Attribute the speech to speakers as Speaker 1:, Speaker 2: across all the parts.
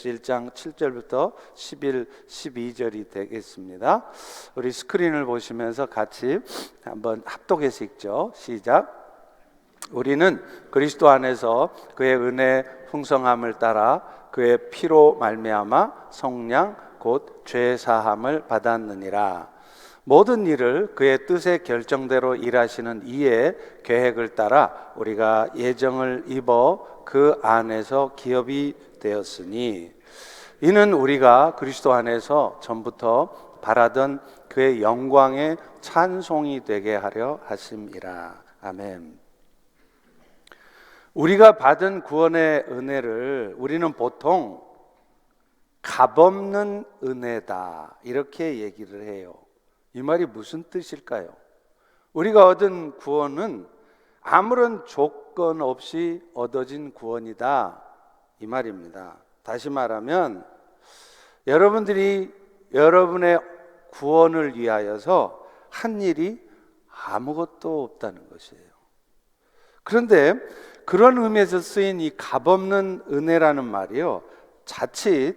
Speaker 1: 에베소서 1장 7절부터 11, 12절이 되겠습니다. 우리 스크린을 보시면서 같이 한번 합독해서 읽죠. 시작. 우리는 그리스도 안에서 그의 은혜 풍성함을 따라 그의 피로 말미암아 성량 곧 죄 사함을 받았느니라. 모든 일을 그의 뜻의 결정대로 일하시는 이의 계획을 따라 우리가 예정을 입어 그 안에서 기업이 되었으니 이는 우리가 그리스도 안에서 전부터 바라던 그의 영광의 찬송이 되게 하려 하심이라. 아멘. 우리가 받은 구원의 은혜를 우리는 보통 값없는 은혜다 이렇게 얘기를 해요. 이 말이 무슨 뜻일까요? 우리가 얻은 구원은 아무런 조건 없이 얻어진 구원이다 이 말입니다. 다시 말하면 여러분들이 여러분의 구원을 위하여서 한 일이 아무것도 없다는 것이에요. 그런데 그런 의미에서 쓰인 이 값없는 은혜라는 말이요, 자칫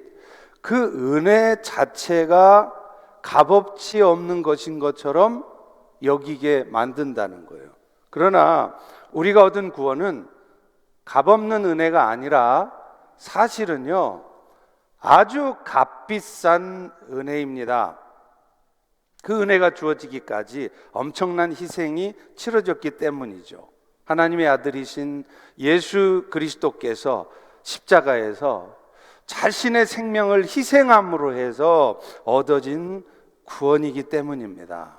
Speaker 1: 그 은혜 자체가 값없이 없는 것인 것처럼 여기게 만든다는 거예요. 그러나 우리가 얻은 구원은 값없는 은혜가 아니라 사실은요 아주 값비싼 은혜입니다. 그 은혜가 주어지기까지 엄청난 희생이 치러졌기 때문이죠. 하나님의 아들이신 예수 그리스도께서 십자가에서 자신의 생명을 희생함으로 해서 얻어진 구원이기 때문입니다.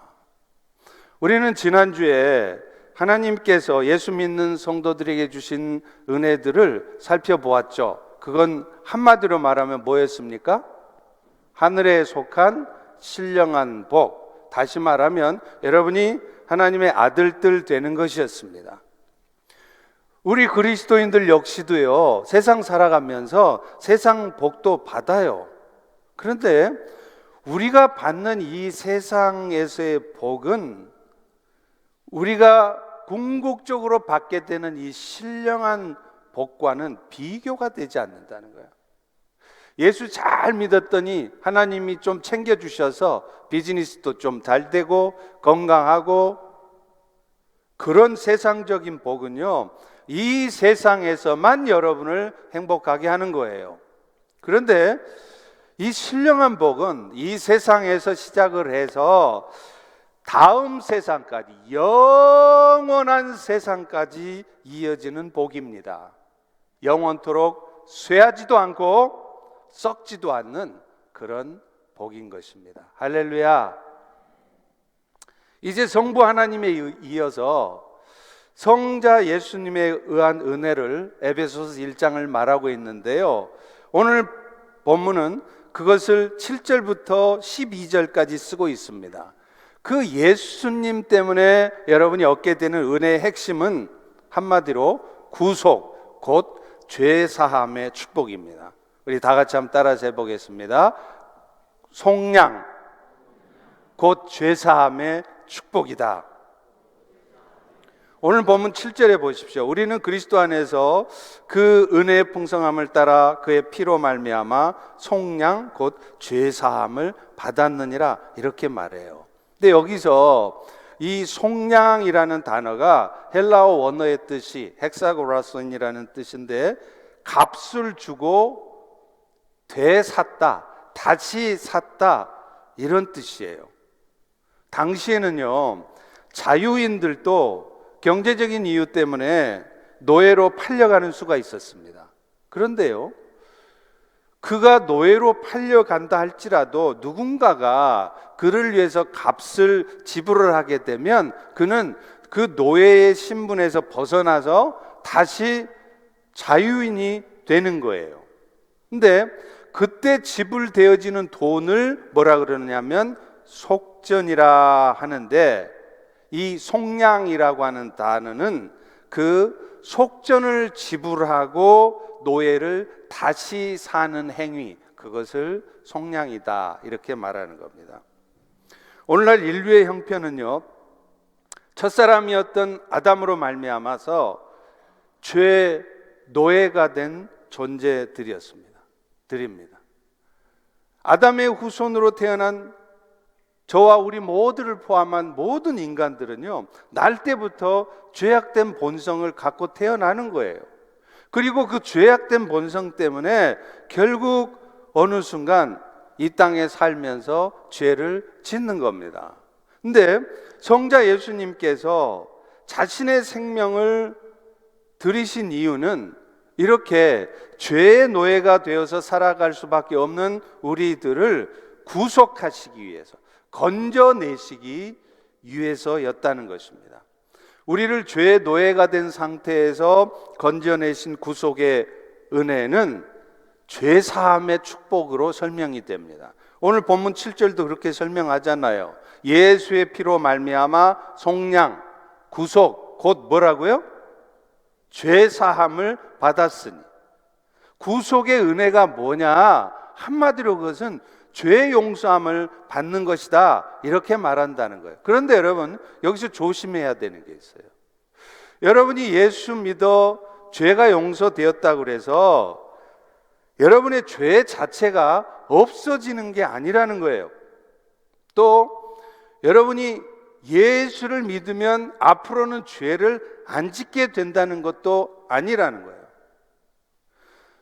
Speaker 1: 우리는 지난주에 하나님께서 예수 믿는 성도들에게 주신 은혜들을 살펴보았죠. 그건 한마디로 말하면 뭐였습니까? 하늘에 속한 신령한 복, 다시 말하면 여러분이 하나님의 아들들 되는 것이었습니다. 우리 그리스도인들 역시도요, 세상 살아가면서 세상 복도 받아요. 그런데 우리가 받는 이 세상에서의 복은 우리가 궁극적으로 받게 되는 이 신령한 복과는 비교가 되지 않는다는 거예요. 예수 잘 믿었더니 하나님이 좀 챙겨주셔서 비즈니스도 좀 잘 되고 건강하고, 그런 세상적인 복은요 이 세상에서만 여러분을 행복하게 하는 거예요. 그런데 이 신령한 복은 이 세상에서 시작을 해서 다음 세상까지, 영원한 세상까지 이어지는 복입니다. 영원토록 쇠하지도 않고 썩지도 않는 그런 복인 것입니다. 할렐루야. 이제 성부 하나님에 이어서 성자 예수님에 의한 은혜를 에베소서 1장을 말하고 있는데요, 오늘 본문은 그것을 7절부터 12절까지 쓰고 있습니다. 그 예수님 때문에 여러분이 얻게 되는 은혜의 핵심은 한마디로 구속, 곧 죄사함의 축복입니다. 우리 다 같이 한번 따라서 해보겠습니다. 속량, 곧 죄사함의 축복이다. 오늘 본문 7절에 보십시오. 우리는 그리스도 안에서 그 은혜의 풍성함을 따라 그의 피로 말미암아 속량 곧 죄사함을 받았느니라 이렇게 말해요. 근데 여기서 이 속량이라는 단어가 헬라어 원어의 뜻이 헥사고라손이라는 뜻인데 값을 주고 되샀다, 다시 샀다 이런 뜻이에요. 당시에는요 자유인들도 경제적인 이유 때문에 노예로 팔려가는 수가 있었습니다. 그런데요 그가 노예로 팔려간다 할지라도 누군가가 그를 위해서 값을 지불을 하게 되면 그는 그 노예의 신분에서 벗어나서 다시 자유인이 되는 거예요. 근데 그때 지불되어지는 돈을 뭐라 그러냐면 속전이라 하는데, 이 속량이라고 하는 단어는 그 속전을 지불하고 노예를 다시 사는 행위, 그것을 속량이다 이렇게 말하는 겁니다. 오늘날 인류의 형편은요 첫사람이었던 아담으로 말미암아서 죄 노예가 된 존재들이었습니다. 드립니다. 아담의 후손으로 태어난 저와 우리 모두를 포함한 모든 인간들은요, 날 때부터 죄악된 본성을 갖고 태어나는 거예요. 그리고 그 죄악된 본성 때문에 결국 어느 순간 이 땅에 살면서 죄를 짓는 겁니다. 근데 성자 예수님께서 자신의 생명을 들이신 이유는 이렇게 죄의 노예가 되어서 살아갈 수밖에 없는 우리들을 구속하시기 위해서, 건져내시기 위해서였다는 것입니다. 우리를 죄의 노예가 된 상태에서 건져내신 구속의 은혜는 죄사함의 축복으로 설명이 됩니다. 오늘 본문 7절도 그렇게 설명하잖아요. 예수의 피로 말미암아 속량, 구속, 곧 뭐라고요? 죄사함을 받았으니. 구속의 은혜가 뭐냐? 한마디로 그것은 죄 용서함을 받는 것이다, 이렇게 말한다는 거예요. 그런데 여러분, 여기서 조심해야 되는 게 있어요. 여러분이 예수 믿어 죄가 용서되었다고 그래서 여러분의 죄 자체가 없어지는 게 아니라는 거예요. 또 여러분이 예수를 믿으면 앞으로는 죄를 안 짓게 된다는 것도 아니라는 거예요.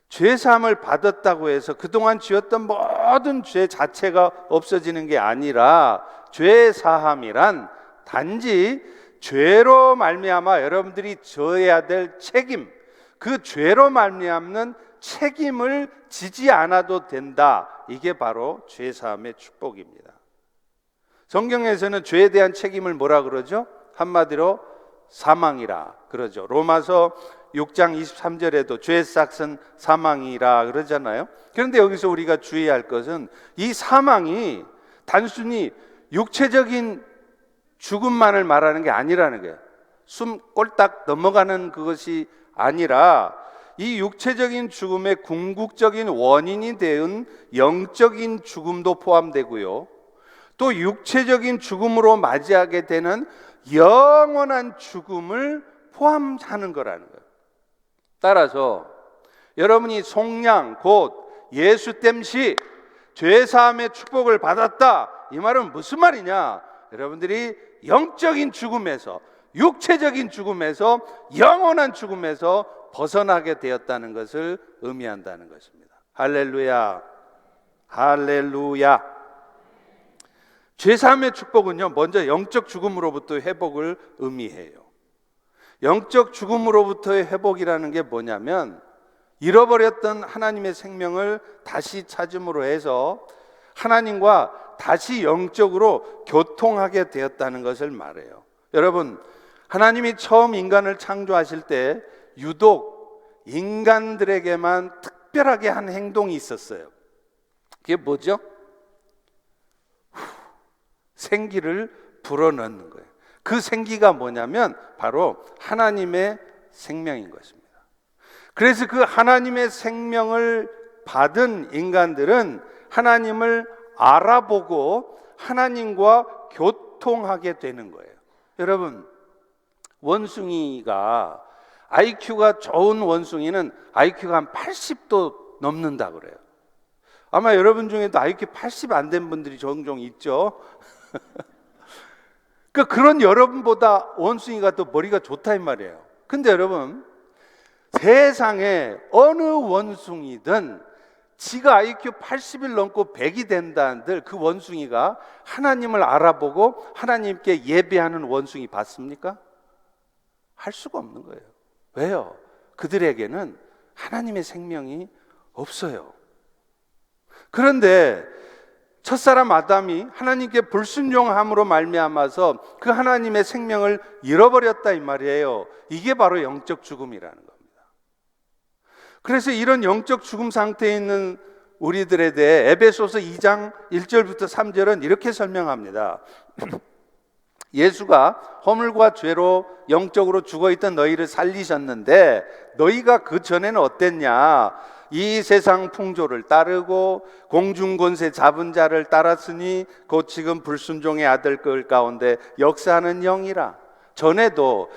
Speaker 1: 죄사함을 받았다고 해서 그동안 지었던 모든 죄 자체가 없어지는 게 아니라, 죄사함이란 단지 죄로 말미암아 여러분들이 져야 될 책임, 그 죄로 말미암는 책임을 지지 않아도 된다. 이게 바로 죄사함의 축복입니다. 성경에서는 죄에 대한 책임을 뭐라 그러죠? 한마디로 사망이라 그러죠. 로마서 6장 23절에도 죄의 삭은 사망이라 그러잖아요. 그런데 여기서 우리가 주의할 것은 이 사망이 단순히 육체적인 죽음만을 말하는 게 아니라는 거예요. 숨 꼴딱 넘어가는 그것이 아니라 이 육체적인 죽음의 궁극적인 원인이 되는 영적인 죽음도 포함되고요, 또 육체적인 죽음으로 맞이하게 되는 영원한 죽음을 포함하는 거라는 거예요. 따라서 여러분이 속량, 곧 예수 땜시 죄사함의 축복을 받았다, 이 말은 무슨 말이냐? 여러분들이 영적인 죽음에서, 육체적인 죽음에서, 영원한 죽음에서 벗어나게 되었다는 것을 의미한다는 것입니다. 할렐루야, 할렐루야. 죄사함의 축복은요, 먼저 영적 죽음으로부터 회복을 의미해요. 영적 죽음으로부터의 회복이라는 게 뭐냐면, 잃어버렸던 하나님의 생명을 다시 찾음으로 해서 하나님과 다시 영적으로 교통하게 되었다는 것을 말해요. 여러분, 하나님이 처음 인간을 창조하실 때 유독 인간들에게만 특별하게 한 행동이 있었어요. 그게 뭐죠? 생기를 불어넣는 거예요. 그 생기가 뭐냐면 바로 하나님의 생명인 것입니다. 그래서 그 하나님의 생명을 받은 인간들은 하나님을 알아보고 하나님과 교통하게 되는 거예요. 여러분, 원숭이가 IQ가 좋은 원숭이는 IQ가 한 80도 넘는다 그래요. 아마 여러분 중에도 IQ 80 안 된 분들이 종종 있죠. 그런 여러분보다 원숭이가 더 머리가 좋다 이 말이에요. 근데 여러분, 세상에 어느 원숭이든 지가 IQ 80을 넘고 100이 된다는들 그 원숭이가 하나님을 알아보고 하나님께 예배하는 원숭이 봤습니까? 할 수가 없는 거예요. 왜요? 그들에게는 하나님의 생명이 없어요. 그런데 첫사람 아담이 하나님께 불순종함으로 말미암아서 그 하나님의 생명을 잃어버렸다 이 말이에요. 이게 바로 영적 죽음이라는 겁니다. 그래서 이런 영적 죽음 상태에 있는 우리들에 대해 에베소서 2장 1절부터 3절은 이렇게 설명합니다. 예수가 허물과 죄로 영적으로 죽어있던 너희를 살리셨는데 너희가 그 전에는 어땠냐? 이 세상 풍조를 따르고 공중권세 잡은 자를 따랐으니 곧 지금 불순종의 아들 걸 가운데 역사하는 영이라. 전에도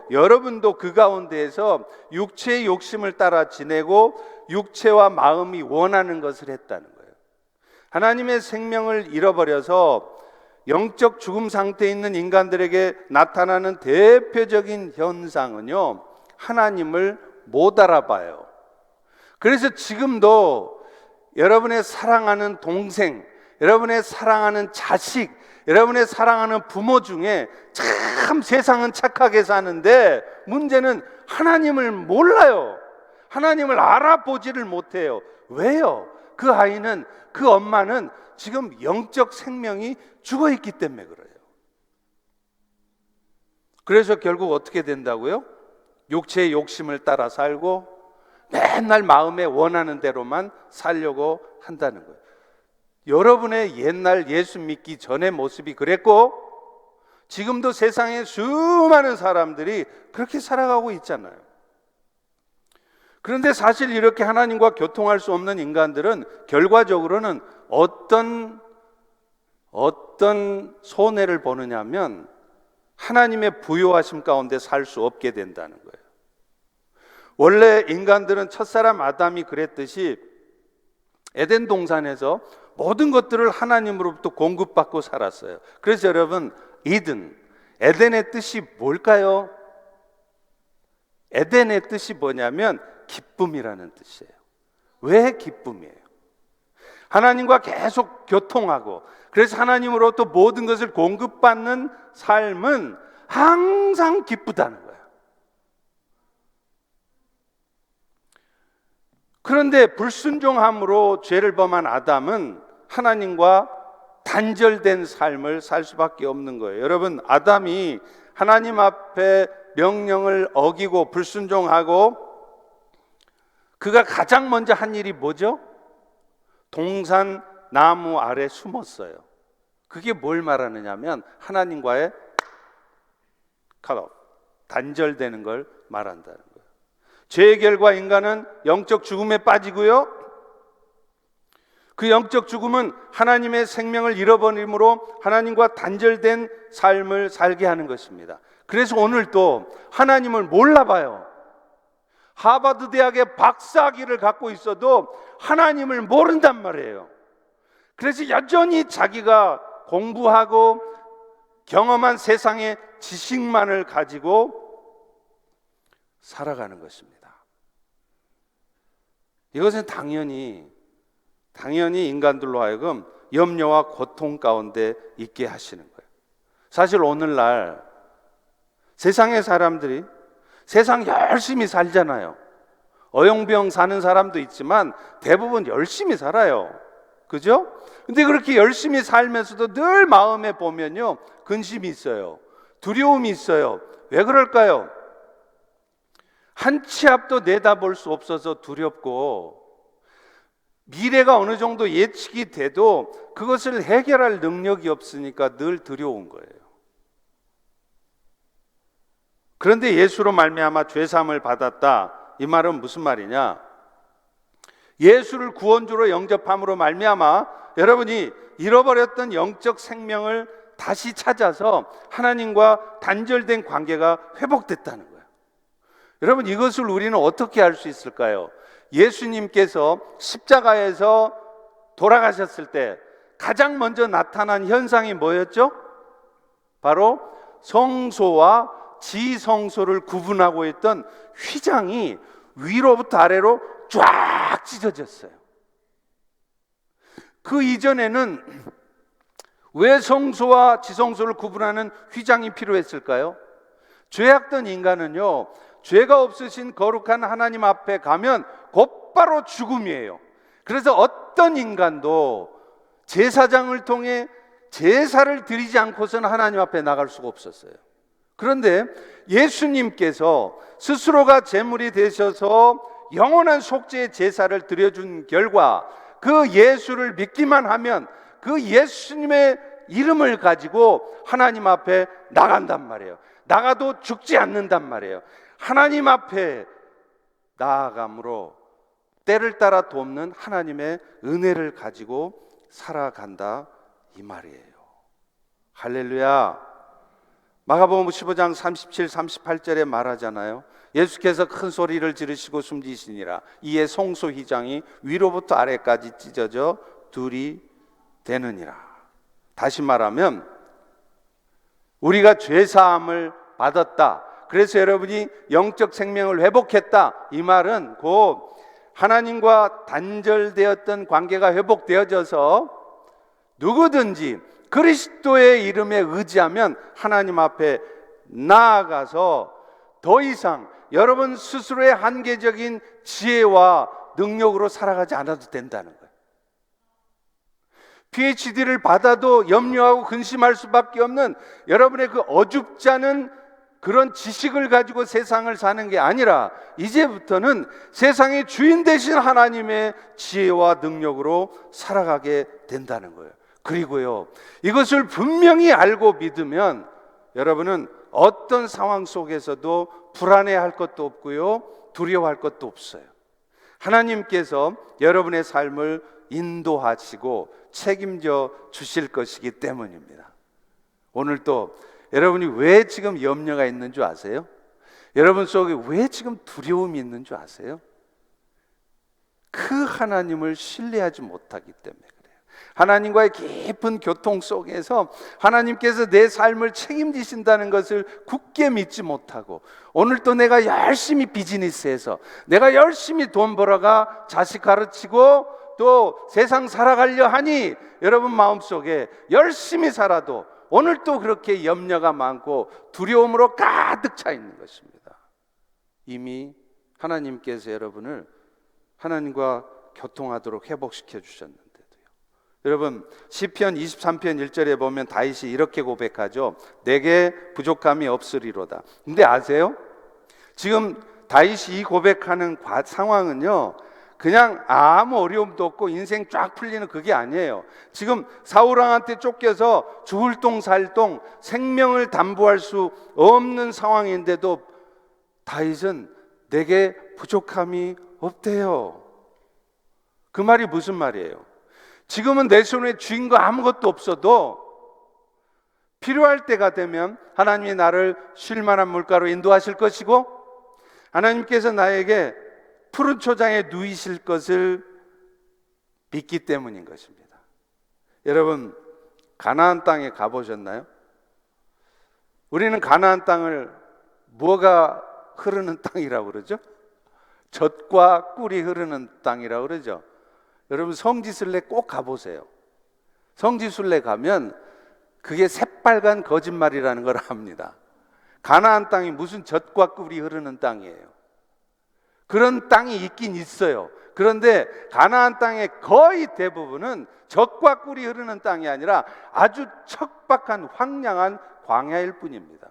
Speaker 1: 여러분도 그 가운데에서 육체의 욕심을 따라 지내고 육체와 마음이 원하는 것을 했다는 거예요. 하나님의 생명을 잃어버려서 영적 죽음 상태에 있는 인간들에게 나타나는 대표적인 현상은요, 하나님을 못 알아봐요. 그래서 지금도 여러분의 사랑하는 동생, 여러분의 사랑하는 자식, 여러분의 사랑하는 부모 중에 참 세상은 착하게 사는데 문제는 하나님을 몰라요. 하나님을 알아보지를 못해요. 왜요? 그 아이는, 그 엄마는 지금 영적 생명이 죽어 있기 때문에 그래요. 그래서 결국 어떻게 된다고요? 육체의 욕심을 따라 살고 맨날 마음에 원하는 대로만 살려고 한다는 거예요. 여러분의 옛날 예수 믿기 전의 모습이 그랬고 지금도 세상에 수많은 사람들이 그렇게 살아가고 있잖아요. 그런데 사실 이렇게 하나님과 교통할 수 없는 인간들은 결과적으로는 어떤 손해를 보느냐 하면 하나님의 부요하심 가운데 살 수 없게 된다는 거예요. 원래 인간들은 첫사람 아담이 그랬듯이 에덴 동산에서 모든 것들을 하나님으로부터 공급받고 살았어요. 그래서 여러분, 에덴의 뜻이 뭘까요? 에덴의 뜻이 뭐냐면 기쁨이라는 뜻이에요. 왜 기쁨이에요? 하나님과 계속 교통하고 그래서 하나님으로부터 모든 것을 공급받는 삶은 항상 기쁘다는 거예요. 그런데 불순종함으로 죄를 범한 아담은 하나님과 단절된 삶을 살 수밖에 없는 거예요. 여러분, 아담이 하나님 앞에 명령을 어기고 불순종하고 그가 가장 먼저 한 일이 뭐죠? 동산 나무 아래 숨었어요. 그게 뭘 말하느냐면 하나님과의 단절되는 걸 말한다는 거예요. 죄의 결과 인간은 영적 죽음에 빠지고요, 그 영적 죽음은 하나님의 생명을 잃어버림으로 하나님과 단절된 삶을 살게 하는 것입니다. 그래서 오늘도 하나님을 몰라봐요. 하버드 대학의 박사학위를 갖고 있어도 하나님을 모른단 말이에요. 그래서 여전히 자기가 공부하고 경험한 세상의 지식만을 가지고 살아가는 것입니다. 이것은 당연히 인간들로 하여금 염려와 고통 가운데 있게 하시는 거예요. 사실 오늘날 세상의 사람들이 세상 열심히 살잖아요. 어영부영 사는 사람도 있지만 대부분 열심히 살아요. 그죠? 근데 그렇게 열심히 살면서도 늘 마음에 보면요, 근심이 있어요. 두려움이 있어요. 왜 그럴까요? 한 치 앞도 내다볼 수 없어서 두렵고 미래가 어느 정도 예측이 돼도 그것을 해결할 능력이 없으니까 늘 두려운 거예요. 그런데 예수로 말미암아 죄사함을 받았다, 이 말은 무슨 말이냐? 예수를 구원주로 영접함으로 말미암아 여러분이 잃어버렸던 영적 생명을 다시 찾아서 하나님과 단절된 관계가 회복됐다는 거예요. 여러분, 이것을 우리는 어떻게 알 수 있을까요? 예수님께서 십자가에서 돌아가셨을 때 가장 먼저 나타난 현상이 뭐였죠? 바로 성소와 지성소를 구분하고 있던 휘장이 위로부터 아래로 쫙 찢어졌어요. 그 이전에는 왜 성소와 지성소를 구분하는 휘장이 필요했을까요? 죄악된 인간은요, 죄가 없으신 거룩한 하나님 앞에 가면 곧바로 죽음이에요. 그래서 어떤 인간도 제사장을 통해 제사를 드리지 않고서는 하나님 앞에 나갈 수가 없었어요. 그런데 예수님께서 스스로가 제물이 되셔서 영원한 속죄의 제사를 드려준 결과 그 예수를 믿기만 하면 그 예수님의 이름을 가지고 하나님 앞에 나간단 말이에요. 나가도 죽지 않는단 말이에요. 하나님 앞에 나아감으로 때를 따라 돕는 하나님의 은혜를 가지고 살아간다, 이 말이에요. 할렐루야. 마가복음 15장 37, 38절에 말하잖아요. 예수께서 큰 소리를 지르시고 숨지시니라. 이에 송소 휘장이 위로부터 아래까지 찢어져 둘이 되느니라. 다시 말하면 우리가 죄사함을 받았다. 그래서 여러분이 영적 생명을 회복했다. 이 말은 곧 하나님과 단절되었던 관계가 회복되어져서 누구든지 그리스도의 이름에 의지하면 하나님 앞에 나아가서 더 이상 여러분 스스로의 한계적인 지혜와 능력으로 살아가지 않아도 된다는 거예요. PhD를 받아도 염려하고 근심할 수밖에 없는 여러분의 그 어줍지 않은 그런 지식을 가지고 세상을 사는 게 아니라 이제부터는 세상의 주인 되신 하나님의 지혜와 능력으로 살아가게 된다는 거예요. 그리고요, 이것을 분명히 알고 믿으면 여러분은 어떤 상황 속에서도 불안해할 것도 없고요, 두려워할 것도 없어요. 하나님께서 여러분의 삶을 인도하시고 책임져 주실 것이기 때문입니다. 오늘 또 여러분이 왜 지금 염려가 있는 줄 아세요? 여러분 속에 왜 지금 두려움이 있는 줄 아세요? 그 하나님을 신뢰하지 못하기 때문에 그래요. 하나님과의 깊은 교통 속에서 하나님께서 내 삶을 책임지신다는 것을 굳게 믿지 못하고, 오늘 또 내가 열심히 비즈니스해서 내가 열심히 돈 벌어가 자식 가르치고 또 세상 살아가려 하니 여러분 마음속에 열심히 살아도 오늘 또 그렇게 염려가 많고 두려움으로 가득 차 있는 것입니다. 이미 하나님께서 여러분을 하나님과 교통하도록 회복시켜 주셨는데도요. 여러분 시편 23편 1절에 보면 다윗이 이렇게 고백하죠. 내게 부족함이 없으리로다. 근데 아세요? 지금 다윗이 이 고백하는 상황은요, 그냥 아무 어려움도 없고 인생 쫙 풀리는 그게 아니에요. 지금 사울왕한테 쫓겨서 죽을 똥 살 똥 생명을 담보할 수 없는 상황인데도 다윗은 내게 부족함이 없대요. 그 말이 무슨 말이에요? 지금은 내 손에 쥔 거 아무것도 없어도 필요할 때가 되면 하나님이 나를 쉴 만한 물가로 인도하실 것이고, 하나님께서 나에게 푸른 초장에 누이실 것을 믿기 때문인 것입니다. 여러분 가나안 땅에 가보셨나요? 우리는 가나안 땅을 뭐가 흐르는 땅이라고 그러죠? 젖과 꿀이 흐르는 땅이라고 그러죠. 여러분 성지순례 꼭 가보세요. 성지순례 가면 그게 새빨간 거짓말이라는 걸 압니다. 가나안 땅이 무슨 젖과 꿀이 흐르는 땅이에요. 그런 땅이 있긴 있어요. 그런데 가나안 땅의 거의 대부분은 젖과 꿀이 흐르는 땅이 아니라 아주 척박한 황량한 광야일 뿐입니다.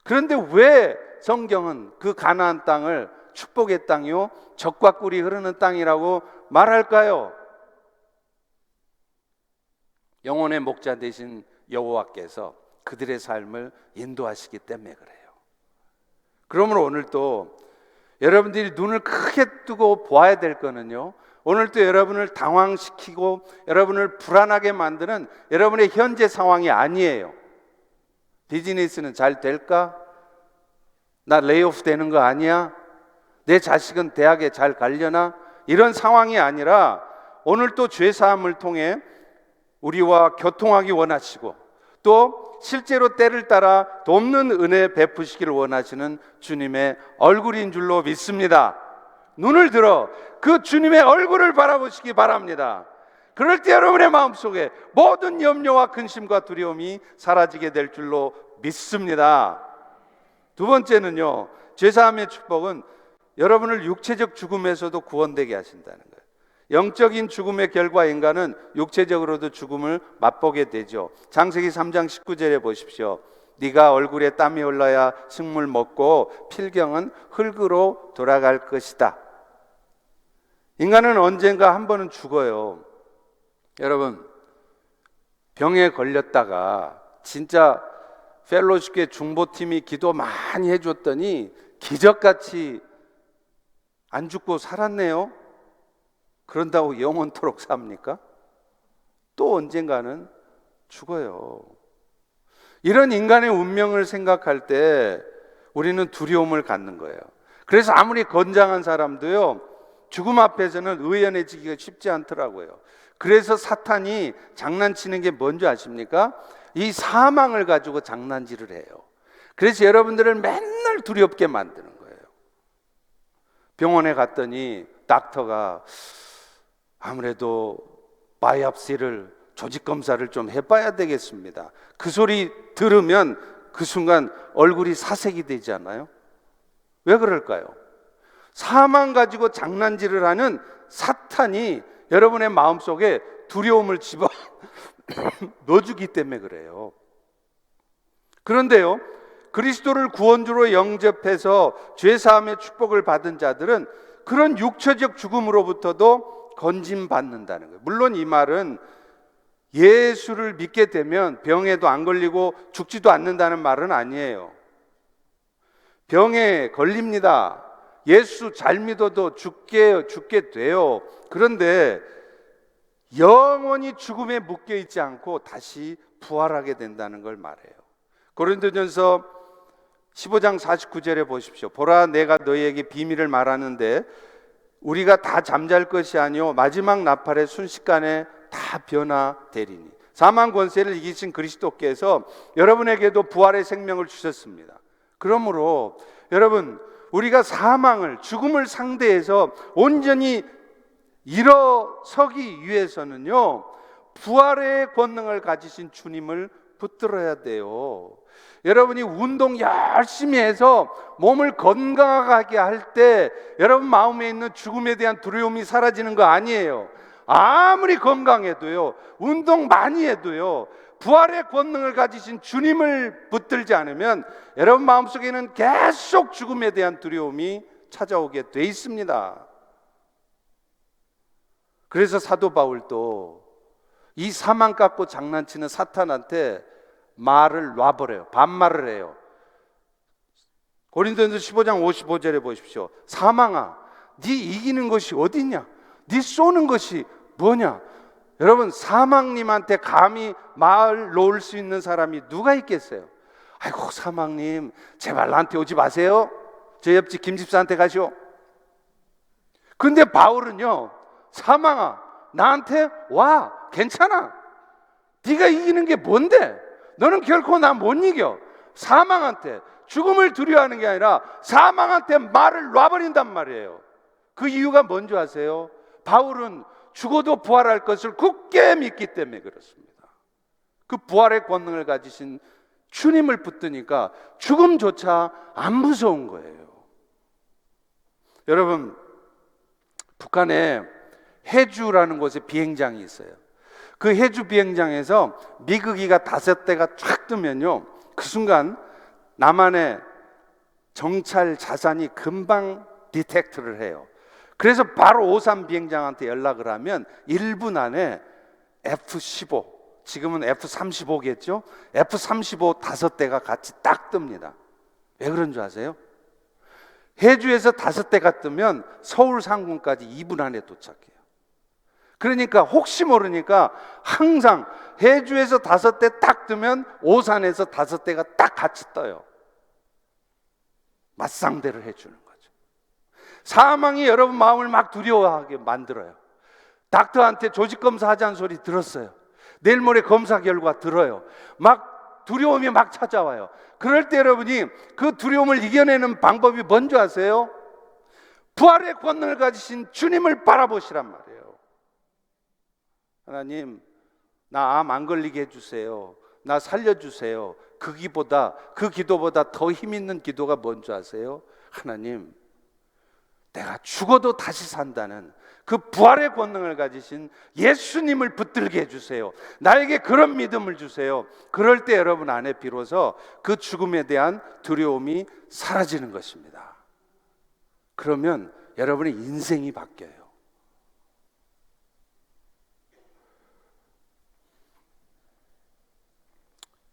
Speaker 1: 그런데 왜 성경은 그 가나안 땅을 축복의 땅이요 젖과 꿀이 흐르는 땅이라고 말할까요? 영혼의 목자 되신 여호와께서 그들의 삶을 인도하시기 때문에 그래요. 그러므로 오늘 또 여러분들이 눈을 크게 뜨고 보아야 될 거는요, 오늘 또 여러분을 당황시키고 여러분을 불안하게 만드는 여러분의 현재 상황이 아니에요. 비즈니스는 잘 될까? 나 레이오프 되는 거 아니야? 내 자식은 대학에 잘 가려나? 이런 상황이 아니라 오늘 또 죄사함을 통해 우리와 교통하기 원하시고 또 실제로 때를 따라 돕는 은혜 베푸시기를 원하시는 주님의 얼굴인 줄로 믿습니다. 눈을 들어 그 주님의 얼굴을 바라보시기 바랍니다. 그럴 때 여러분의 마음속에 모든 염려와 근심과 두려움이 사라지게 될 줄로 믿습니다. 두 번째는요, 죄사함의 축복은 여러분을 육체적 죽음에서도 구원되게 하신다는 거예요. 영적인 죽음의 결과 인간은 육체적으로도 죽음을 맛보게 되죠. 창세기 3장 19절에 보십시오. 네가 얼굴에 땀이 흘러야 식물 먹고 필경은 흙으로 돌아갈 것이다. 인간은 언젠가 한 번은 죽어요. 여러분 병에 걸렸다가 진짜 펠로십계 중보팀이 기도 많이 해줬더니 기적같이 안 죽고 살았네요. 그런다고 영원토록 삽니까? 또 언젠가는 죽어요. 이런 인간의 운명을 생각할 때 우리는 두려움을 갖는 거예요. 그래서 아무리 건장한 사람도요, 죽음 앞에서는 의연해지기가 쉽지 않더라고요. 그래서 사탄이 장난치는 게 뭔지 아십니까? 이 사망을 가지고 장난질을 해요. 그래서 여러분들을 맨날 두렵게 만드는 거예요. 병원에 갔더니 닥터가 아무래도 바이옵시를, 조직 검사를 좀 해봐야 되겠습니다. 그 소리 들으면 그 순간 얼굴이 사색이 되지 않아요? 왜 그럴까요? 사망 가지고 장난질을 하는 사탄이 여러분의 마음속에 두려움을 집어 넣어주기 때문에 그래요. 그런데요, 그리스도를 구원주로 영접해서 죄사함의 축복을 받은 자들은 그런 육체적 죽음으로부터도 건짐받는다는 거예요. 물론 이 말은 예수를 믿게 되면 병에도 안 걸리고 죽지도 않는다는 말은 아니에요. 병에 걸립니다. 예수 잘 믿어도 죽게 돼요. 그런데 영원히 죽음에 묶여 있지 않고 다시 부활하게 된다는 걸 말해요. 고린도전서 15장 49절에 보십시오. 보라, 내가 너희에게 비밀을 말하는데 우리가 다 잠잘 것이 아니요 마지막 나팔의 순식간에 다 변화되리니. 사망 권세를 이기신 그리스도께서 여러분에게도 부활의 생명을 주셨습니다. 그러므로 여러분, 우리가 사망을, 죽음을 상대해서 온전히 일어서기 위해서는요, 부활의 권능을 가지신 주님을 붙들어야 돼요. 여러분이 운동 열심히 해서 몸을 건강하게 할 때 여러분 마음에 있는 죽음에 대한 두려움이 사라지는 거 아니에요. 아무리 건강해도요, 운동 많이 해도요, 부활의 권능을 가지신 주님을 붙들지 않으면 여러분 마음속에는 계속 죽음에 대한 두려움이 찾아오게 돼 있습니다. 그래서 사도 바울도 이 사망 갖고 장난치는 사탄한테 말을 놔버려요. 반말을 해요. 고린도전서 15장 55절에 보십시오. 사망아, 네 이기는 것이 어디냐? 네 쏘는 것이 뭐냐? 여러분, 사망님한테 감히 말 놓을 수 있는 사람이 누가 있겠어요? 아이고, 사망님 제발 나한테 오지 마세요. 저 옆집 김집사한테 가시오. 근데 바울은요, 사망아 나한테 와, 괜찮아. 네가 이기는 게 뭔데? 너는 결코 나 못 이겨. 사망한테, 죽음을 두려워하는 게 아니라 사망한테 말을 놔버린단 말이에요. 그 이유가 뭔지 아세요? 바울은 죽어도 부활할 것을 굳게 믿기 때문에 그렇습니다. 그 부활의 권능을 가지신 주님을 붙드니까 죽음조차 안 무서운 거예요. 여러분, 북한에 해주라는 곳에 비행장이 있어요. 그 해주 비행장에서 미국기가 5대가 쫙 뜨면요, 그 순간 남한의 정찰 자산이 금방 디텍트를 해요. 그래서 바로 오산 비행장한테 연락을 하면 1분 안에 F-15, 지금은 F-35겠죠? F-35 5대가 같이 딱 뜹니다. 왜 그런 줄 아세요? 해주에서 5대가 뜨면 서울 상공까지 2분 안에 도착해요. 그러니까 혹시 모르니까 항상 해주에서 5대 딱 뜨면 오산에서 5대가 딱 같이 떠요. 맞상대를 해주는 거죠. 사망이 여러분 마음을 막 두려워하게 만들어요. 닥터한테 조직검사 하자는 소리 들었어요. 내일 모레 검사 결과 들어요. 막 두려움이 막 찾아와요. 그럴 때 여러분이 그 두려움을 이겨내는 방법이 뭔지 아세요? 부활의 권능을 가지신 주님을 바라보시란 말이에요. 하나님, 나 암 안 걸리게 해주세요. 나 살려주세요. 그 기도보다 더 힘 있는 기도가 뭔지 아세요? 하나님, 내가 죽어도 다시 산다는 그 부활의 권능을 가지신 예수님을 붙들게 해주세요. 나에게 그런 믿음을 주세요. 그럴 때 여러분 안에 비로소 그 죽음에 대한 두려움이 사라지는 것입니다. 그러면 여러분의 인생이 바뀌어요.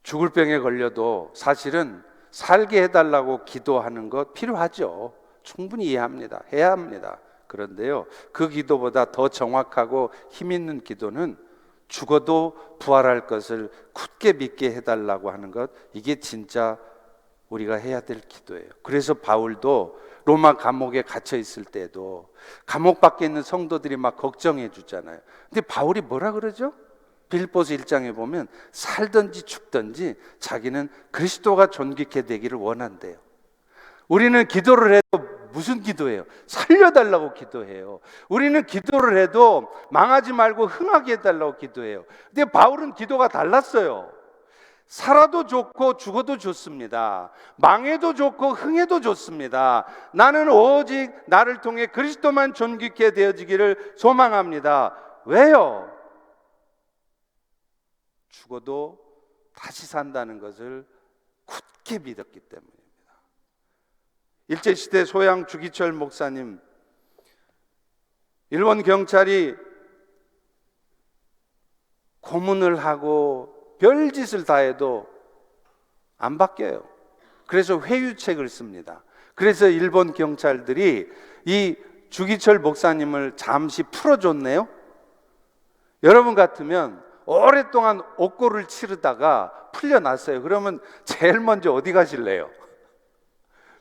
Speaker 1: 죽을 병에 걸려도 사실은 살게 해달라고 기도하는 것 필요하죠. 충분히 이해합니다. 해야 합니다. 그런데요, 그 기도보다 더 정확하고 힘 있는 기도는 죽어도 부활할 것을 굳게 믿게 해달라고 하는 것, 이게 진짜 우리가 해야 될 기도예요. 그래서 바울도 로마 감옥에 갇혀 있을 때도 감옥 밖에 있는 성도들이 막 걱정해 주잖아요. 근데 바울이 뭐라 그러죠? 빌립보서 1장에 보면 살든지 죽든지 자기는 그리스도가 존귀케 되기를 원한대요. 우리는 기도를 해도 무슨 기도해요? 살려달라고 기도해요. 우리는 기도를 해도 망하지 말고 흥하게 해달라고 기도해요. 근데 바울은 기도가 달랐어요. 살아도 좋고 죽어도 좋습니다. 망해도 좋고 흥해도 좋습니다. 나는 오직 나를 통해 그리스도만 존귀케 되어지기를 소망합니다. 왜요? 죽어도 다시 산다는 것을 굳게 믿었기 때문입니다. 일제시대 소양 주기철 목사님, 일본 경찰이 고문을 하고 별짓을 다 해도 안 바뀌어요. 그래서 회유책을 씁니다. 그래서 일본 경찰들이 이 주기철 목사님을 잠시 풀어줬네요. 여러분 같으면 오랫동안 옥고를 치르다가 풀려났어요. 그러면 제일 먼저 어디 가실래요?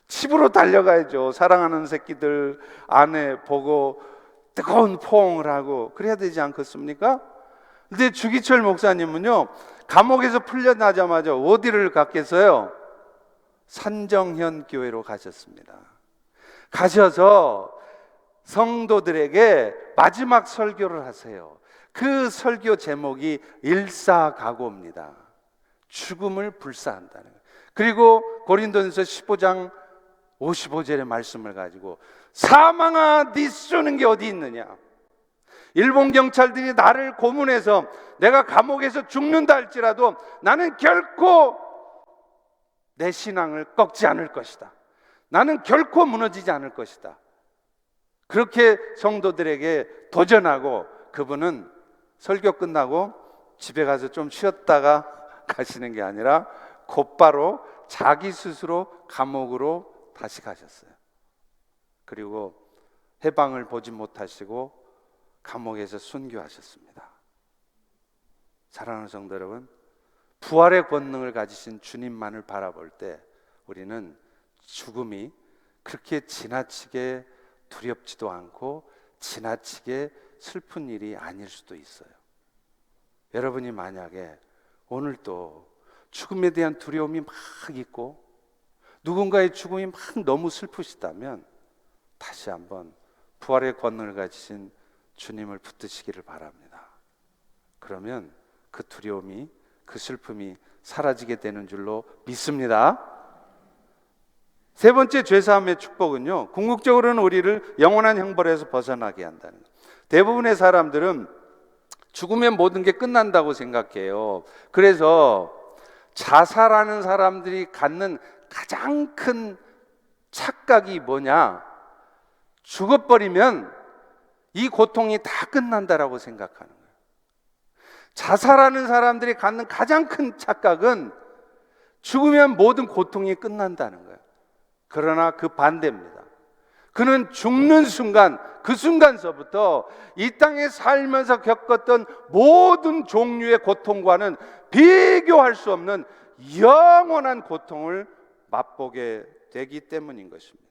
Speaker 1: 집으로 달려가야죠. 사랑하는 새끼들 아내 보고 뜨거운 포옹을 하고 그래야 되지 않겠습니까? 근데 주기철 목사님은요, 감옥에서 풀려나자마자 어디를 갔겠어요? 산정현 교회로 가셨습니다. 가셔서 성도들에게 마지막 설교를 하세요. 그 설교 제목이 일사각오입니다. 죽음을 불사한다는 거예요. 그리고 고린도전서 15장 55절의 말씀을 가지고 사망아 네 쏘는 게 어디 있느냐, 일본 경찰들이 나를 고문해서 내가 감옥에서 죽는다 할지라도 나는 결코 내 신앙을 꺾지 않을 것이다. 나는 결코 무너지지 않을 것이다. 그렇게 성도들에게 도전하고 그분은 설교 끝나고 집에 가서 좀 쉬었다가 가시는 게 아니라 곧바로 자기 스스로 감옥으로 다시 가셨어요. 그리고 해방을 보지 못하시고 감옥에서 순교하셨습니다. 사랑하는 성도 여러분, 부활의 권능을 가지신 주님만을 바라볼 때 우리는 죽음이 그렇게 지나치게 두렵지도 않고 지나치게 슬픈 일이 아닐 수도 있어요. 여러분이 만약에 오늘도 죽음에 대한 두려움이 막 있고 누군가의 죽음이 막 너무 슬프시다면 다시 한번 부활의 권능을 가지신 주님을 붙드시기를 바랍니다. 그러면 그 두려움이, 그 슬픔이 사라지게 되는 줄로 믿습니다. 세 번째 죄사함의 축복은요, 궁극적으로는 우리를 영원한 형벌에서 벗어나게 한다는 거예요. 대부분의 사람들은 죽으면 모든 게 끝난다고 생각해요. 그래서 자살하는 사람들이 갖는 가장 큰 착각이 뭐냐, 죽어버리면 이 고통이 다 끝난다라고 생각하는 거예요. 자살하는 사람들이 갖는 가장 큰 착각은 죽으면 모든 고통이 끝난다는 거예요. 그러나 그 반대입니다. 그는 죽는 순간, 그 순간서부터 이 땅에 살면서 겪었던 모든 종류의 고통과는 비교할 수 없는 영원한 고통을 맛보게 되기 때문인 것입니다.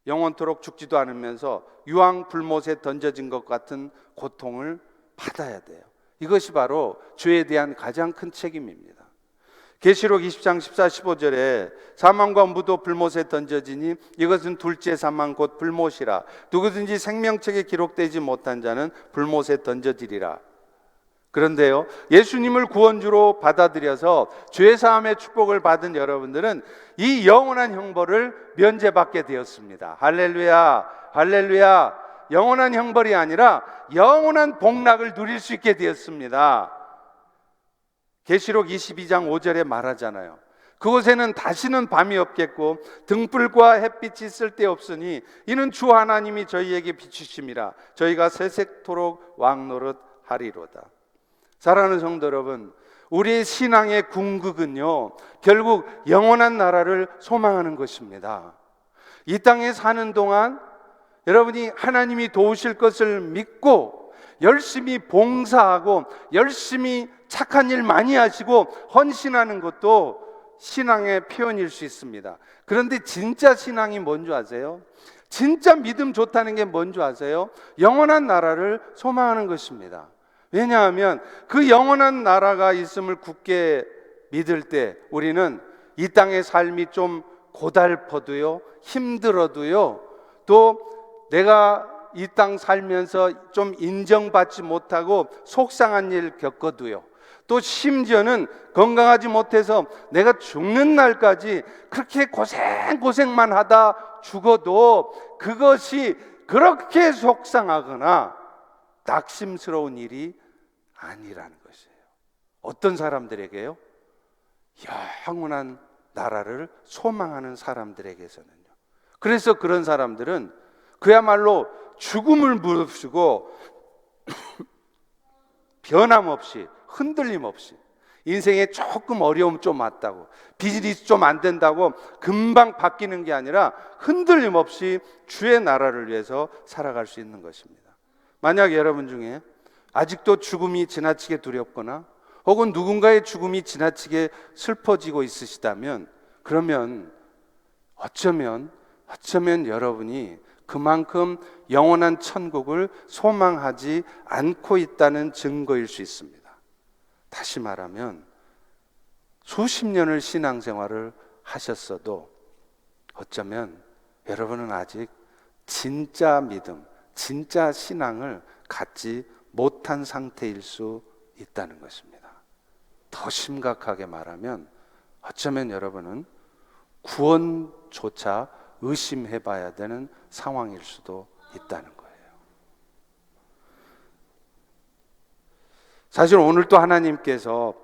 Speaker 1: 영원토록 죽지도 않으면서 유황 불못에 던져진 것 같은 고통을 받아야 돼요. 이것이 바로 죄에 대한 가장 큰 책임입니다. 계시록 20장 14, 15절에 사망과 무도 불못에 던져지니 이것은 둘째 사망 곧 불못이라. 누구든지 생명책에 기록되지 못한 자는 불못에 던져지리라. 그런데요, 예수님을 구원주로 받아들여서 죄사함의 축복을 받은 여러분들은 이 영원한 형벌을 면제받게 되었습니다. 할렐루야, 할렐루야. 영원한 형벌이 아니라 영원한 복락을 누릴 수 있게 되었습니다. 계시록 22장 5절에 말하잖아요. 그곳에는 다시는 밤이 없겠고 등불과 햇빛이 쓸데없으니 이는 주 하나님이 저희에게 비추심이라. 저희가 세세토록 왕노릇 하리로다. 사랑하는 성도 여러분, 우리의 신앙의 궁극은요, 결국 영원한 나라를 소망하는 것입니다. 이 땅에 사는 동안 여러분이 하나님이 도우실 것을 믿고 열심히 봉사하고 열심히 착한 일 많이 하시고 헌신하는 것도 신앙의 표현일 수 있습니다. 그런데 진짜 신앙이 뭔지 아세요? 진짜 믿음 좋다는 게 뭔지 아세요? 영원한 나라를 소망하는 것입니다. 왜냐하면 그 영원한 나라가 있음을 굳게 믿을 때 우리는 이 땅의 삶이 좀 고달퍼도요, 힘들어도요, 또 내가 이 땅 살면서 좀 인정받지 못하고 속상한 일 겪어도요, 또 심지어는 건강하지 못해서 내가 죽는 날까지 그렇게 고생만 하다 죽어도 그것이 그렇게 속상하거나 낙심스러운 일이 아니라는 것이에요. 어떤 사람들에게요? 영원한 나라를 소망하는 사람들에게서는요. 그래서 그런 사람들은 그야말로 죽음을 무릅쓰고 변함없이, 흔들림 없이, 인생에 조금 어려움 좀 왔다고, 비즈니스 좀 안 된다고 금방 바뀌는 게 아니라 흔들림 없이 주의 나라를 위해서 살아갈 수 있는 것입니다. 만약 여러분 중에 아직도 죽음이 지나치게 두렵거나 혹은 누군가의 죽음이 지나치게 슬퍼지고 있으시다면, 그러면 어쩌면 여러분이 그만큼 영원한 천국을 소망하지 않고 있다는 증거일 수 있습니다. 다시 말하면 수십 년을 신앙생활을 하셨어도 어쩌면 여러분은 아직 진짜 믿음, 진짜 신앙을 갖지 못한 상태일 수 있다는 것입니다. 더 심각하게 말하면 어쩌면 여러분은 구원조차 의심해 봐야 되는 상황일 수도 있다는 거예요. 사실 오늘 또 하나님께서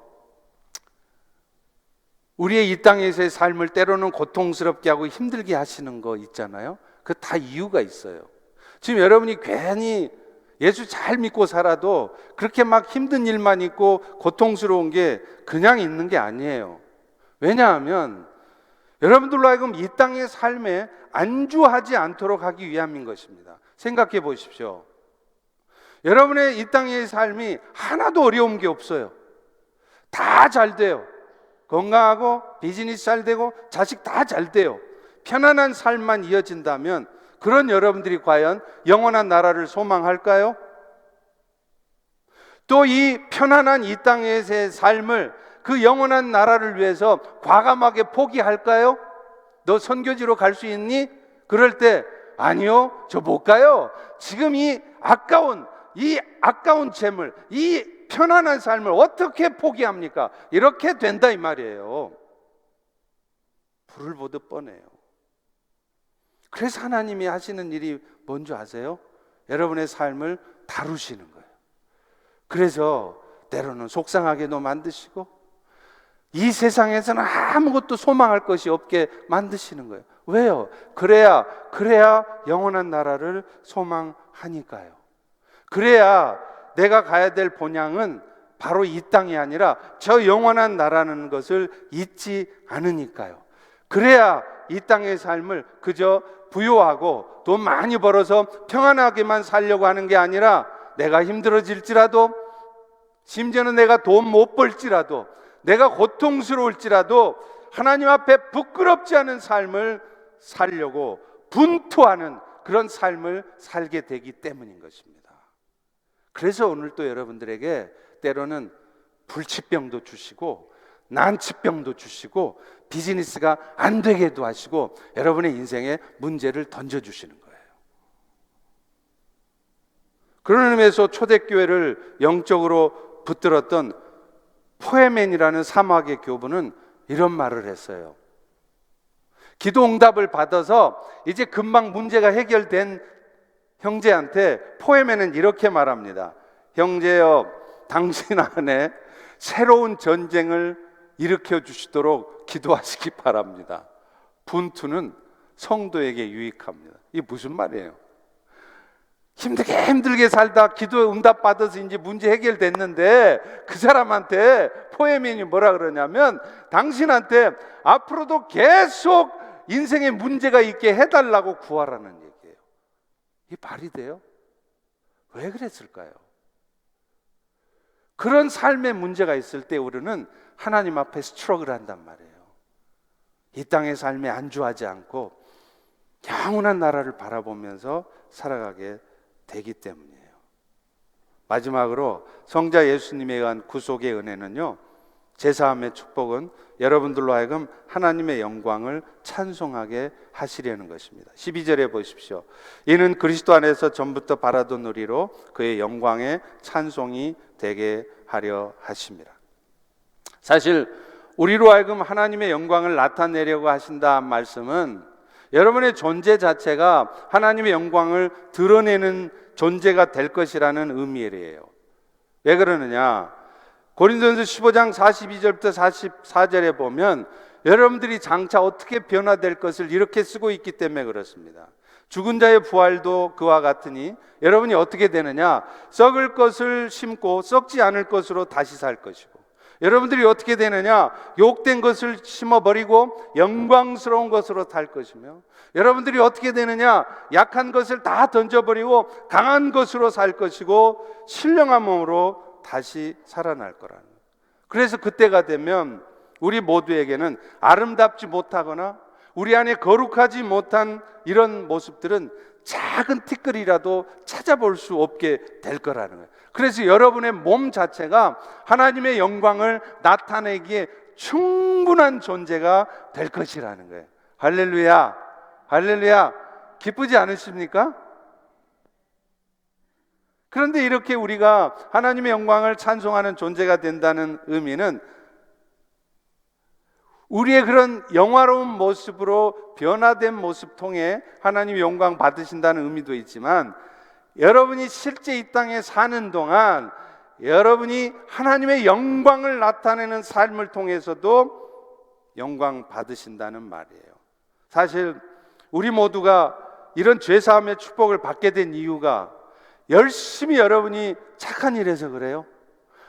Speaker 1: 우리의 이 땅에서의 삶을 때로는 고통스럽게 하고 힘들게 하시는 거 있잖아요. 그 다 이유가 있어요. 지금 여러분이 괜히 예수 잘 믿고 살아도 그렇게 막 힘든 일만 있고 고통스러운 게 그냥 있는 게 아니에요. 왜냐하면 여러분들로 하여금 이 땅의 삶에 안주하지 않도록 하기 위함인 것입니다. 생각해 보십시오. 여러분의 이 땅의 삶이 하나도 어려운 게 없어요. 다 잘 돼요. 건강하고 비즈니스 잘 되고 자식 다 잘 돼요. 편안한 삶만 이어진다면 그런 여러분들이 과연 영원한 나라를 소망할까요? 또 이 편안한 이 땅에서의 삶을 그 영원한 나라를 위해서 과감하게 포기할까요? 너 선교지로 갈 수 있니? 그럴 때 아니요, 저 못 가요. 지금 이 아까운 재물, 이 편안한 삶을 어떻게 포기합니까? 이렇게 된다 이 말이에요. 불을 보듯 뻔해요. 그래서 하나님이 하시는 일이 뭔지 아세요? 여러분의 삶을 다루시는 거예요. 그래서 때로는 속상하게도 만드시고 이 세상에서는 아무것도 소망할 것이 없게 만드시는 거예요. 왜요? 그래야 영원한 나라를 소망하니까요. 그래야 내가 가야 될 본향은 바로 이 땅이 아니라 저 영원한 나라는 것을 잊지 않으니까요. 그래야 이 땅의 삶을 그저 부유하고 돈 많이 벌어서 평안하게만 살려고 하는 게 아니라 내가 힘들어질지라도, 심지어는 내가 돈 못 벌지라도, 내가 고통스러울지라도 하나님 앞에 부끄럽지 않은 삶을 살려고 분투하는 그런 삶을 살게 되기 때문인 것입니다. 그래서 오늘 또 여러분들에게 때로는 불치병도 주시고 난치병도 주시고 비즈니스가 안 되게도 하시고 여러분의 인생에 문제를 던져주시는 거예요. 그런 의미에서 초대교회를 영적으로 붙들었던 포에맨이라는 사막의 교부는 이런 말을 했어요. 기도 응답을 받아서 이제 금방 문제가 해결된 형제한테 포에맨은 이렇게 말합니다. 형제여, 당신 안에 새로운 전쟁을 일으켜 주시도록 기도하시기 바랍니다. 분투는 성도에게 유익합니다. 이게 무슨 말이에요? 힘들게 살다 기도 응답 받아서 이제 문제 해결됐는데 그 사람한테 포에맨이 뭐라 그러냐면 당신한테 앞으로도 계속 인생에 문제가 있게 해달라고 구하라는 얘기예요. 이게 말이 돼요? 왜 그랬을까요? 그런 삶의 문제가 있을 때 우리는 하나님 앞에 스트러글 한단 말이에요. 이 땅의 삶에 안주하지 않고 영원한 나라를 바라보면서 살아가게 되기 때문이에요. 마지막으로 성자 예수님에 의한 구속의 은혜는요, 제사함의 축복은 여러분들로 하여금 하나님의 영광을 찬송하게 하시려는 것입니다. 12절에 보십시오. 이는 그리스도 안에서 전부터 바라던 우리로 그의 영광의 찬송이 되게 하려 하십니다. 사실 우리로 하여금 하나님의 영광을 나타내려고 하신다 말씀은 여러분의 존재 자체가 하나님의 영광을 드러내는 존재가 될 것이라는 의미예요. 왜 그러느냐? 고린도전서 15장 42절부터 44절에 보면 여러분들이 장차 어떻게 변화될 것을 이렇게 쓰고 있기 때문에 그렇습니다. 죽은 자의 부활도 그와 같으니 여러분이 어떻게 되느냐? 썩을 것을 심고 썩지 않을 것으로 다시 살 것이고, 여러분들이 어떻게 되느냐? 욕된 것을 심어버리고 영광스러운 것으로 탈 것이며, 여러분들이 어떻게 되느냐? 약한 것을 다 던져버리고 강한 것으로 살 것이고 신령한 몸으로 다시 살아날 거라는 거예요. 그래서 그때가 되면 우리 모두에게는 아름답지 못하거나 우리 안에 거룩하지 못한 이런 모습들은 작은 티끌이라도 찾아볼 수 없게 될 거라는 거예요. 그래서 여러분의 몸 자체가 하나님의 영광을 나타내기에 충분한 존재가 될 것이라는 거예요. 할렐루야, 할렐루야. 기쁘지 않으십니까? 그런데 이렇게 우리가 하나님의 영광을 찬송하는 존재가 된다는 의미는 우리의 그런 영화로운 모습으로 변화된 모습 통해 하나님의 영광 받으신다는 의미도 있지만, 여러분이 실제 이 땅에 사는 동안 여러분이 하나님의 영광을 나타내는 삶을 통해서도 영광 받으신다는 말이에요. 사실 우리 모두가 이런 죄사함의 축복을 받게 된 이유가 열심히 여러분이 착한 일해서 그래요?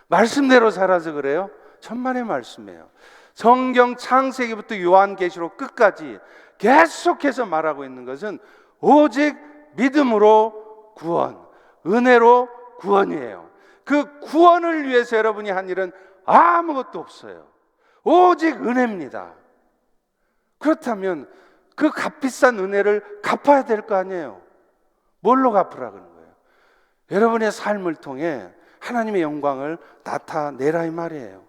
Speaker 1: 말씀대로 살아서 그래요? 천만의 말씀이에요. 성경 창세기부터 요한계시록 끝까지 계속해서 말하고 있는 것은 오직 믿음으로 구원, 은혜로 구원이에요. 그 구원을 위해서 여러분이 한 일은 아무것도 없어요. 오직 은혜입니다. 그렇다면 그 값비싼 은혜를 갚아야 될 거 아니에요. 뭘로 갚으라 그러는 거예요? 여러분의 삶을 통해 하나님의 영광을 나타내라 이 말이에요.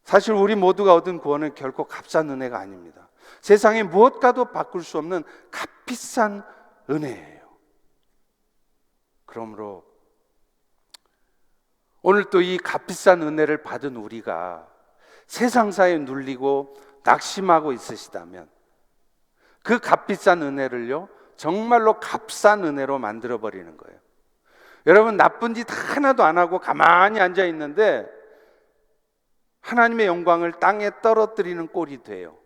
Speaker 1: 사실 우리 모두가 얻은 구원은 결코 값싼 은혜가 아닙니다. 세상에 무엇과도 바꿀 수 없는 값비싼 은혜예요. 그러므로 오늘 또 이 값비싼 은혜를 받은 우리가 세상사에 눌리고 낙심하고 있으시다면 그 값비싼 은혜를요, 정말로 값싼 은혜로 만들어버리는 거예요. 여러분, 나쁜 짓 하나도 안 하고 가만히 앉아 있는데 하나님의 영광을 땅에 떨어뜨리는 꼴이 돼요.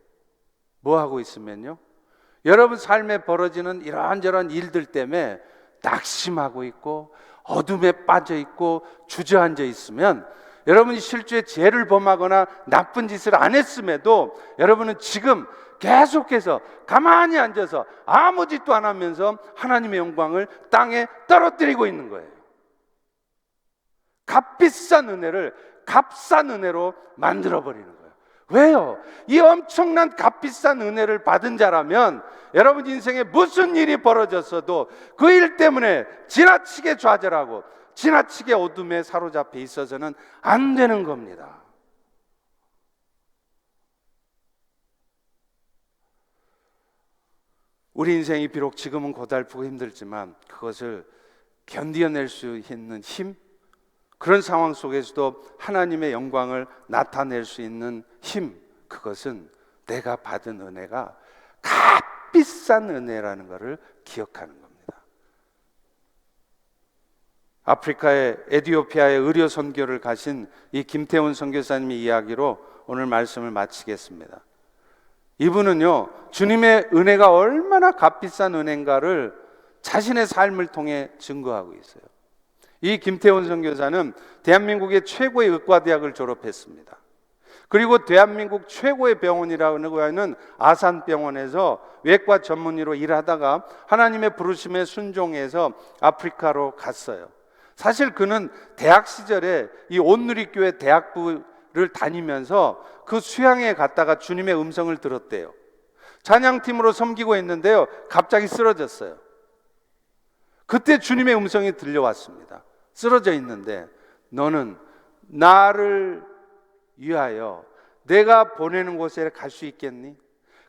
Speaker 1: 뭐 하고 있으면요, 여러분 삶에 벌어지는 이런저런 일들 때문에 낙심하고 있고 어둠에 빠져 있고 주저앉아 있으면, 여러분이 실제 죄를 범하거나 나쁜 짓을 안 했음에도 여러분은 지금 계속해서 가만히 앉아서 아무 짓도 안 하면서 하나님의 영광을 땅에 떨어뜨리고 있는 거예요. 값비싼 은혜를 값싼 은혜로 만들어버리는 거예요. 왜요? 이 엄청난 값비싼 은혜를 받은 자라면 여러분 인생에 무슨 일이 벌어졌어도 그 일 때문에 지나치게 좌절하고 지나치게 어둠에 사로잡혀 있어서는 안 되는 겁니다. 우리 인생이 비록 지금은 고달프고 힘들지만 그것을 견뎌낼 수 있는 힘, 그런 상황 속에서도 하나님의 영광을 나타낼 수 있는 힘, 그것은 내가 받은 은혜가 값비싼 은혜라는 것을 기억하는 겁니다. 아프리카의 에티오피아의 의료 선교를 가신 이 김태훈 선교사님의 이야기로 오늘 말씀을 마치겠습니다. 이분은요, 주님의 은혜가 얼마나 값비싼 은혜인가를 자신의 삶을 통해 증거하고 있어요. 이 김태훈 선교사는 대한민국의 최고의 의과대학을 졸업했습니다. 그리고 대한민국 최고의 병원이라고 하는 아산병원에서 외과 전문의로 일하다가 하나님의 부르심에 순종해서 아프리카로 갔어요. 사실 그는 대학 시절에 이 온누리교회 대학부를 다니면서 그 수양회에 갔다가 주님의 음성을 들었대요. 찬양팀으로 섬기고 있는데요, 갑자기 쓰러졌어요. 그때 주님의 음성이 들려왔습니다. 쓰러져 있는데 너는 나를 위하여 내가 보내는 곳에 갈 수 있겠니?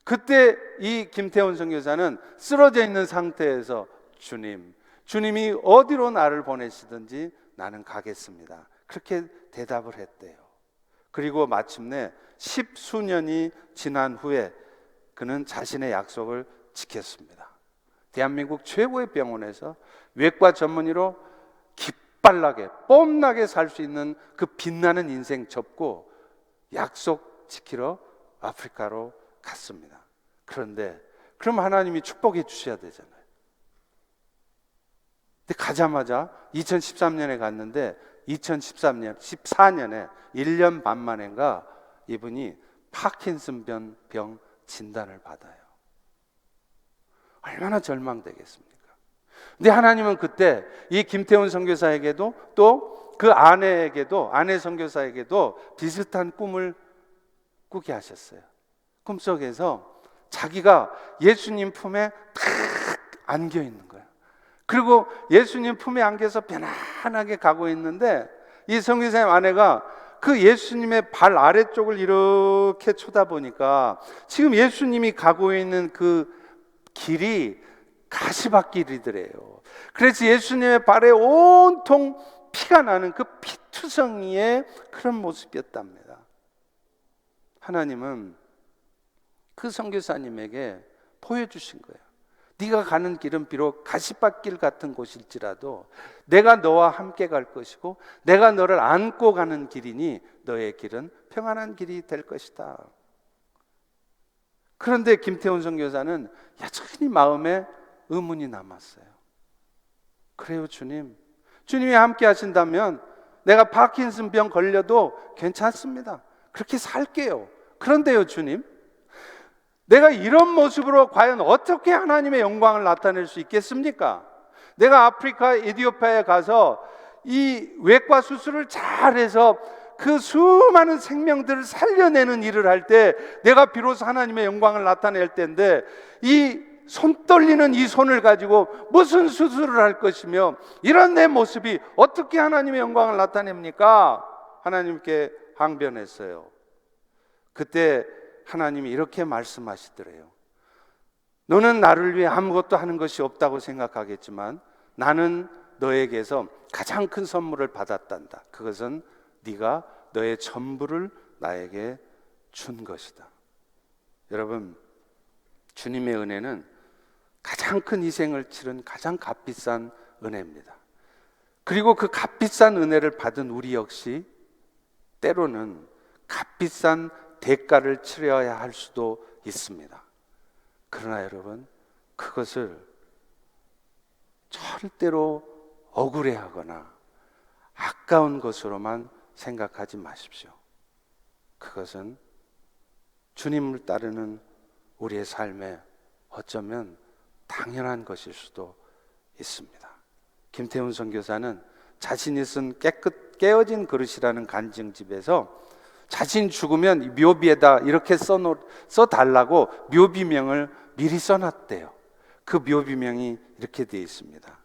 Speaker 1: 그때 이 김태훈 선교사는 쓰러져 있는 상태에서 주님이 어디로 나를 보내시든지 나는 가겠습니다, 그렇게 대답을 했대요. 그리고 마침내 10수년이 지난 후에 그는 자신의 약속을 지켰습니다. 대한민국 최고의 병원에서 외과 전문의로 기빨나게 뽐나게 살 수 있는 그 빛나는 인생 접고 약속 지키러 아프리카로 갔습니다. 그런데 그럼 하나님이 축복해 주셔야 되잖아요. 근데 가자마자 2013년에 갔는데 14년에 1년 반 만인가 이분이 파킨슨병 진단을 받아요. 얼마나 절망되겠습니까? 근데 하나님은 그때 이 김태훈 선교사에게도 또 그 아내 선교사에게도 비슷한 꿈을 꾸게 하셨어요. 꿈속에서 자기가 예수님 품에 탁 안겨 있는 거예요. 그리고 예수님 품에 안겨서 편안하게 가고 있는데 이 선교사님 아내가 그 예수님의 발 아래쪽을 이렇게 쳐다보니까 지금 예수님이 가고 있는 그 길이 가시밭길이더래요. 그래서 예수님의 발에 온통 피가 나는 그 피투성이의 그런 모습이었답니다. 하나님은 그 선교사님에게 보여주신 거예요. 네가 가는 길은 비록 가시밭길 같은 곳일지라도 내가 너와 함께 갈 것이고 내가 너를 안고 가는 길이니 너의 길은 평안한 길이 될 것이다. 그런데 김태훈 선교사는 여전히 마음에 의문이 남았어요. 그래요, 주님이 함께 하신다면 내가 파킨슨병 걸려도 괜찮습니다. 그렇게 살게요. 그런데요, 주님, 내가 이런 모습으로 과연 어떻게 하나님의 영광을 나타낼 수 있겠습니까? 내가 아프리카 에티오피아에 가서 이 외과 수술을 잘해서 그 수많은 생명들을 살려내는 일을 할 때 내가 비로소 하나님의 영광을 나타낼 텐데 이 손 떨리는 이 손을 가지고 무슨 수술을 할 것이며 이런 내 모습이 어떻게 하나님의 영광을 나타냅니까? 하나님께 항변했어요. 그때 하나님이 이렇게 말씀하시더래요. 너는 나를 위해 아무것도 하는 것이 없다고 생각하겠지만 나는 너에게서 가장 큰 선물을 받았단다. 그것은 네가 너의 전부를 나에게 준 것이다. 여러분, 주님의 은혜는 가장 큰 희생을 치른 가장 값비싼 은혜입니다. 그리고 그 값비싼 은혜를 받은 우리 역시 때로는 값비싼 대가를 치러야 할 수도 있습니다. 그러나 여러분, 그것을 절대로 억울해하거나 아까운 것으로만 생각하지 마십시오. 그것은 주님을 따르는 우리의 삶에 어쩌면 당연한 것일 수도 있습니다. 김태훈 선교사는 자신이 쓴 깨어진 그릇이라는 간증집에서 자신 죽으면 묘비에다 이렇게 써달라고 묘비명을 미리 써놨대요. 그 묘비명이 이렇게 되어 있습니다.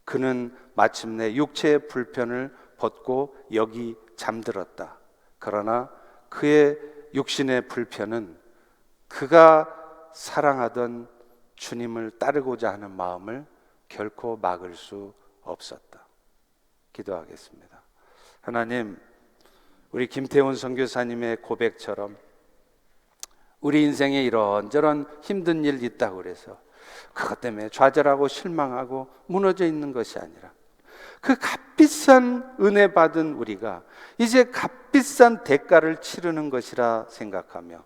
Speaker 1: 그는 마침내 육체의 불편을 벗고 여기 잠들었다. 그러나 그의 육신의 불편은 그가 사랑하던 주님을 따르고자 하는 마음을 결코 막을 수 없었다. 기도하겠습니다. 하나님, 우리 김태훈 선교사님의 고백처럼 우리 인생에 이런저런 힘든 일 있다고 그래서 그것 때문에 좌절하고 실망하고 무너져 있는 것이 아니라 그 값비싼 은혜 받은 우리가 이제 값비싼 대가를 치르는 것이라 생각하며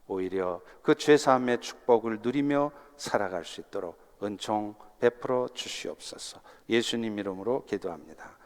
Speaker 1: 오히려 그 죄사함의 축복을 누리며 살아갈 수 있도록 은총 베풀어 주시옵소서. 예수님 이름으로 기도합니다.